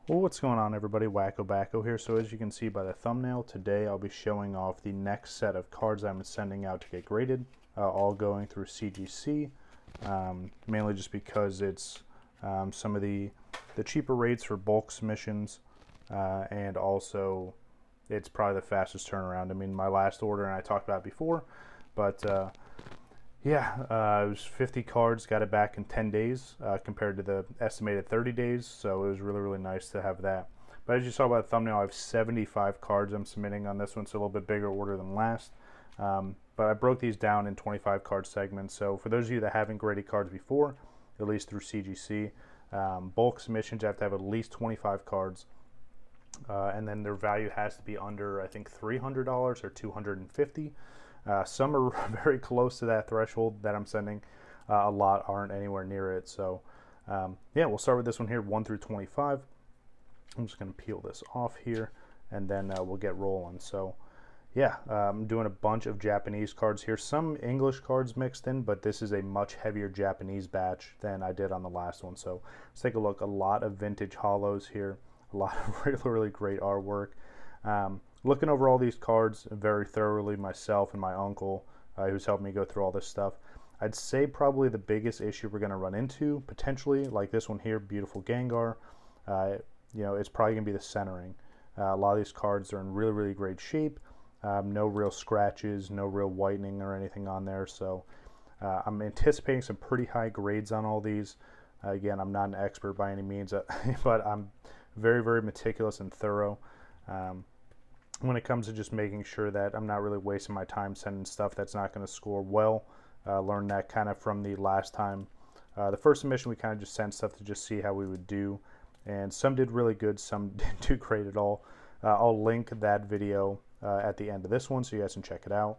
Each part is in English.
Well, what's going on, everybody? WakoBako here. So as you can see by the thumbnail, today I'll be showing off the next set of cards I'm sending out to get graded, all going through CGC, mainly just because it's some of the cheaper rates for bulk submissions, and also it's probably the fastest turnaround. I mean, my last order, and I talked about it before, but it was 50 cards, got it back in 10 days compared to the estimated 30 days, so it was really, really nice to have that. But as you saw by the thumbnail, I have 75 cards I'm submitting on this one. It's a little bit bigger order than last. But I broke these down in 25 card segments, so for those of you that haven't graded cards before, at least through CGC, bulk submissions have to have at least 25 cards, and then their value has to be under, I think, $300 or $250. Some are very close to that threshold that I'm sending. A lot aren't anywhere near it. So yeah, we'll start with this one here, 1 through 25. I'm just going to peel this off here, and then we'll get rolling. So yeah, I'm doing a bunch of Japanese cards here. Some English cards mixed in, but this is a much heavier Japanese batch than I did on the last one. So let's take a look. A lot of vintage holos here. A lot of really, really great artwork. Looking over all these cards very thoroughly myself and my uncle, who's helped me go through all this stuff. I'd say probably the biggest issue we're going to run into, potentially, like this one here, beautiful Gengar, it's probably going to be the centering. A lot of these cards are in really, really great shape. No real scratches, no real whitening or anything on there. So I'm anticipating some pretty high grades on all these. Again, I'm not an expert by any means, but I'm very, very meticulous and thorough. When it comes to just making sure that I'm not really wasting my time sending stuff that's not going to score well. Learned that kind of from the last time. The first submission, we kind of just sent stuff to just see how we would do, and some did really good, some didn't do great at all. I'll link that video at the end of this one so you guys can check it out.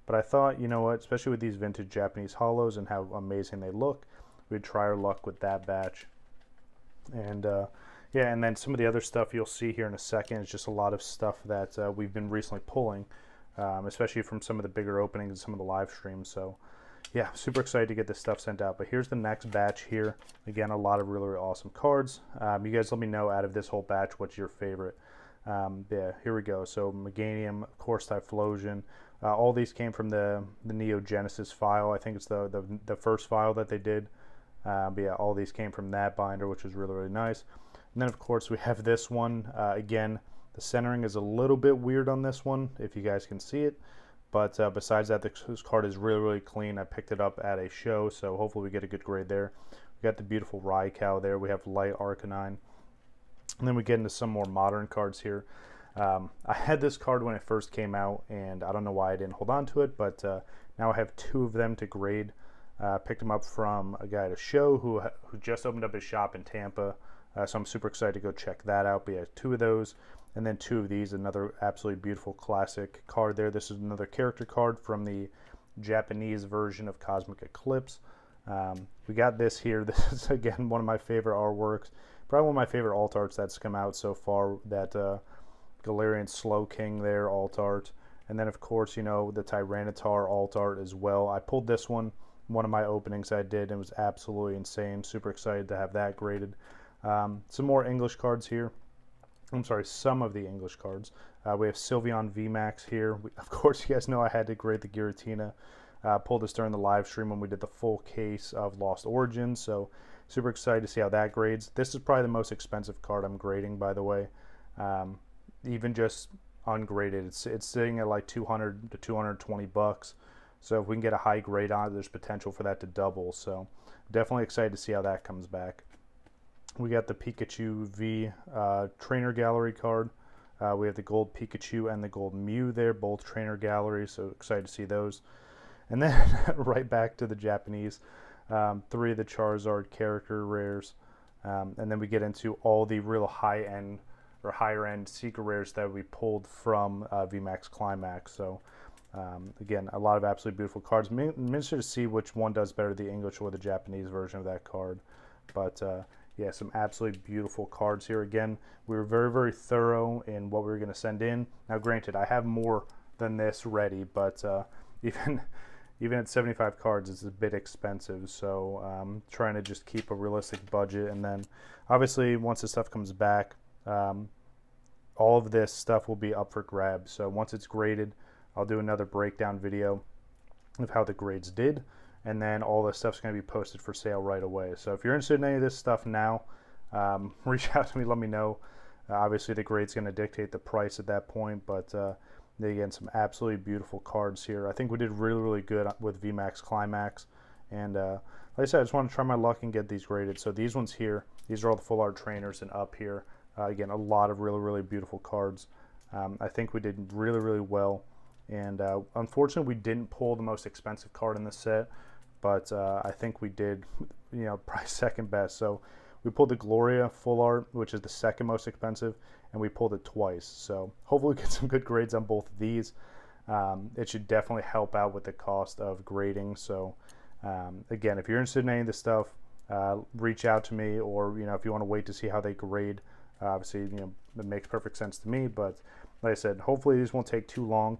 But I thought, you know what, especially with these vintage Japanese holos and how amazing they look, we'd try our luck with that batch. And yeah, and then some of the other stuff you'll see here in a second is just a lot of stuff that we've been recently pulling, especially from some of the bigger openings and some of the live streams. So yeah, super excited to get this stuff sent out. But here's the next batch here. Again, a lot of really, really awesome cards. You guys let me know out of this whole batch what's your favorite. Yeah, here we go. So Meganium, of course, Typhlosion. All these came from the Neo Genesis file. I think it's the first file that they did. But yeah, all these came from that binder, which is really, really nice. And then, of course, we have this one. Again, the centering is a little bit weird on this one, if you guys can see it. But besides that, this card is really, really clean. I picked it up at a show, so hopefully we get a good grade there. We got the beautiful Raikou there. We have Light Arcanine. And then we get into some more modern cards here. I had this card when it first came out, and I don't know why I didn't hold on to it, but now I have 2 of them to grade. Picked them up from a guy at a show who just opened up his shop in Tampa. So I'm super excited to go check that out. But yeah, 2 of those, and then 2 of these. Another absolutely beautiful classic card there. This is another character card from the Japanese version of Cosmic Eclipse. We got this here. This is, again, one of my favorite artworks. Probably one of my favorite alt arts that's come out so far. That Galarian Slow King there, alt art. And then, of course, the Tyranitar alt art as well. I pulled this one of my openings I did, and it was absolutely insane. Super excited to have that graded. Some more English cards here. I'm sorry, some of the English cards. We have Sylveon VMAX here. Of course, you guys know I had to grade the Giratina. Pulled this during the live stream when we did the full case of Lost Origins, so super excited to see how that grades. This is probably the most expensive card I'm grading, by the way. Even just ungraded, it's sitting at like 200 to 220 bucks. So if we can get a high grade on it, there's potential for that to double. So definitely excited to see how that comes back. We got the Pikachu V Trainer Gallery card. We have the Gold Pikachu and the Gold Mew there, both Trainer Galleries, so excited to see those. And then right back to the Japanese, 3 of the Charizard character rares. And then we get into all the real high-end or higher-end secret rares that we pulled from VMAX Climax. So again, a lot of absolutely beautiful cards. I'm interested to see which one does better, the English or the Japanese version of that card. But yeah, some absolutely beautiful cards here. Again, we were very, very thorough in what we were going to send in. Now, granted, I have more than this ready, but even at 75 cards, it's a bit expensive. So trying to just keep a realistic budget. And then, obviously, once the stuff comes back, all of this stuff will be up for grabs. So once it's graded, I'll do another breakdown video of how the grades did, and then all this stuff's going to be posted for sale right away. So if you're interested in any of this stuff now, reach out to me, let me know. Obviously the grade's going to dictate the price at that point, but again, some absolutely beautiful cards here. I think we did really good with VMAX Climax, and like I said, I just want to try my luck and get these graded. So these ones here, these are all the full art trainers, and up here, again, a lot of really beautiful cards. I think we did really well, and unfortunately we didn't pull the most expensive card in the set, but I think we did, you know, probably second best. So we pulled the Gloria full art, which is the second most expensive, and we pulled it twice. So hopefully we get some good grades on both of these. It should definitely help out with the cost of grading. So again, if you're interested in any of this stuff, reach out to me, or, you know, if you want to wait to see how they grade, obviously, you know, it makes perfect sense to me. But like I said, hopefully these won't take too long.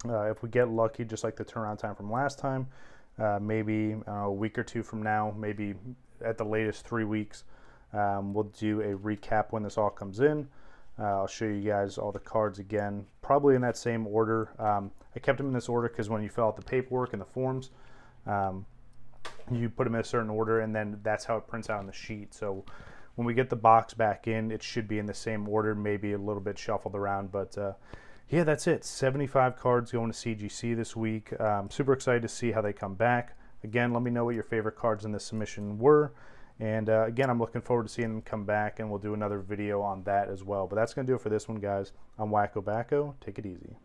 If we get lucky, just like the turnaround time from last time, maybe a week or two from now, maybe at the latest 3 weeks, we'll do a recap when this all comes in. I'll show you guys all the cards again, probably in that same order. I kept them in this order because when you fill out the paperwork and the forms, you put them in a certain order, and then that's how it prints out on the sheet. So when we get the box back in, it should be in the same order, maybe a little bit shuffled around. But yeah, that's it. 75 cards going to CGC this week. Super excited to see how they come back. Again, let me know what your favorite cards in this submission were. And again, I'm looking forward to seeing them come back, and we'll do another video on that as well. But that's going to do it for this one, guys. I'm WakoBako. Take it easy.